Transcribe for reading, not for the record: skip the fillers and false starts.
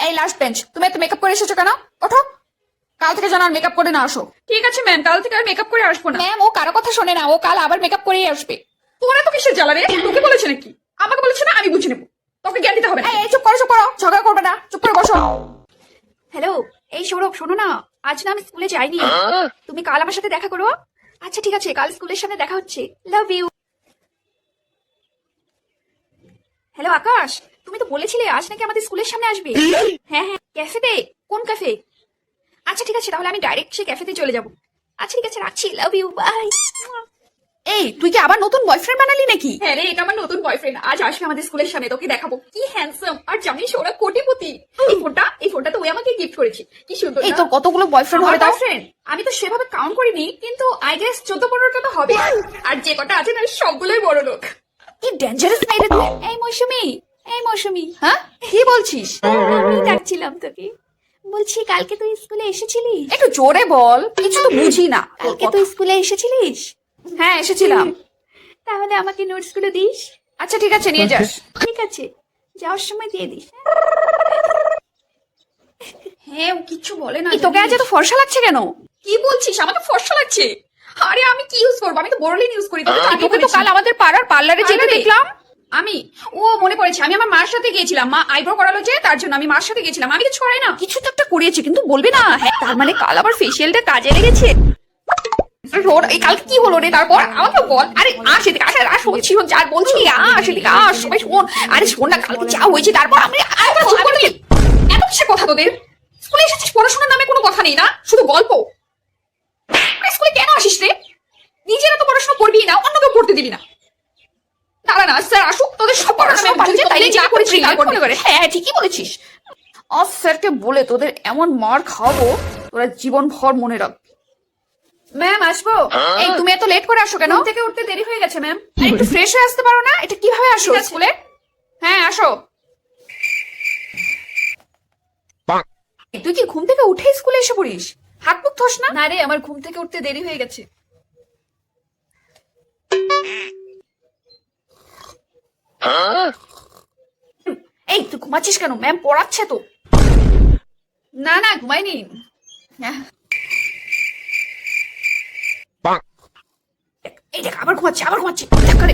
এই last bench, তুমি এত মেকআপ করে এসেছো কেন? ওঠো, কাল থেকে যেন আর মেকআপ করে না আসো। ঠিক আছে ম্যাম, কাল থেকে আর মেকআপ করে আসবো না। ম্যাম ও কারো কথা শোনে না, ও কাল আবার মেকআপ করেই আসবে। তোরা তো কিসের জ্বালা রে? তোকে বলেছে নাকি? আমাকে বলেছে না, আমি বুঝে নেবো। তোকে জ্ঞান দিতে হবে না। এই চুপ করো, চুপ করো, ঝগড়া করবে না, চুপ করে বসো। হ্যালো, এই সৌরভ শোনো না, আজ না আমি স্কুলে যাইনি। তুমি কাল আমার সাথে দেখা করো। আচ্ছা ঠিক আছে, কাল স্কুলের সামনে দেখা হচ্ছে। Love you. হ্যালো আকাশ, তুমি তো বলেছিলে আজ নাকি আমাদের স্কুলের সামনে আসবে। হ্যাঁ হ্যাঁ, ক্যাফেতে। কোন ক্যাফে? আচ্ছা ঠিক আছে, তাহলে আমি ডাইরেক্ট সেই ক্যাফেতে চলে যাবো। আচ্ছা ঠিক আছে, রাখছি। Love you, bye. এই তুই কি আবার নতুন বয়ফ্রেন্ড বানালি নাকি? হ্যাঁ রে, এটা আমার নতুন বয়ফ্রেন্ড। আজ আসবে আমাদের স্কুলের সামনে, তোকে দেখাবো কি হ্যান্ডসাম। আর জানিস ওরা কোটিপতি। এই ফোনটা তো ওই আমাকে গিফট করেছে। কি সুন্দর। এই তোর কতগুলো বয়ফ্রেন্ড হবে তাও? বয়ফ্রেন্ড আমি তো সেভাবে কাউন্ট করিনি, কিন্তু আই গেস 14-15টা তো হবে। আর যে কটা আছে না, সবগুলোই বড় লোক। কি ডেঞ্জারাস মেয়ে রে তুই। এই মৌসুমি, এই মৌসুমি, হ্যাঁ কি বলছিস? আমি ডাকছিলাম তোকে। বলছি কালকে তুই স্কুলে এসেছিলিস? একটু জোরে বল, কিছু তো বুঝি না। কালকে তুই স্কুলে এসেছিলিস? হ্যাঁ এসেছিলাম। তাহলে আমাকে নোটস গুলো দিস। আচ্ছা ঠিক আছে, নিয়ে যাস। ঠিক আছে, যাওয়ার সময় দিয়ে দিস। হ্যাঁ, ও কিচ্ছু বলে না। এই তোকে আজ এত ফর্সা লাগছে কেন? কি বলছিস? আমাকে ফর্সা লাগছে? আরে আমি কি ইউজ করবো? আমি তো বোরোলিন ইউজ করি। তোকে তো কাল আমাদের পাড়ার পার্লারে যেতে পার্লারে? দেখলাম। আমি মনে পড়েছে, আমি আমার মার সাথে গিয়েছিলাম। মা আইব্রো করালো যে, তার জন্য আমি মার সাথে গিয়েছিলাম। আমি কিছু করাই না। কিছু তো একটা করিয়েছে, কিন্তু বলবি না। হ্যাঁ তার মানে কাল আবার ফেসিয়ালটা কাজে লেগেছে। এই কালকে কি হলো রে? তারপর আমাকে বল। আরে আস এদিকে, আস বলছি, যার বলছি আস এদিকে, আস সবাই শোন। আরে শোন না, কালকে যা হয়েছে তারপর আমি চুপ করবি? এত কিসের কথা তোদের? স্কুলে এসেছিস, পড়াশোনার নামে কোনো কথা নেই না, শুধু গল্প। স্কুলে কেন আসিস রে? নিজেরা তো পড়াশোনা করবি না, অন্য কেউ পড়তে দিবি না। দাঁড়া না, স্যার আসুক, তোদের সব পড়াশোনা পাল্টে তাই যা করেছিস তাই করতে করে। হ্যাঁ ঠিকই বলেছিস। আজ স্যারকে বলে তোদের এমন মার খাওয়াবো, তোরা জীবন ভর মনে রাখবি। ম্যাম আসবো? এই তুমি এত লেট করে আসো কেন? ঘুম থেকে উঠতে দেরি হয়ে গেছে ম্যাম। আর একটু ফ্রেশ হয়ে আসতে পারো না? এটা কিভাবে আসো ঠিক আছে। স্কুলে? হ্যাঁ আসো। তুই কি ঘুম থেকে উঠে স্কুলে এসে পড়িস? হাত মুখ ধোস না? না রে, আমার ঘুম থেকে উঠতে দেরি হয়ে গেছে। এই তুই ঘুমাচ্ছিস কেন? ম্যাম পড়াচ্ছে তো। না না, ঘুমাইনি। এই দেখ আবার ঘুমাচ্ছে, আবার ঘুমাচ্ছে। দেখ করে।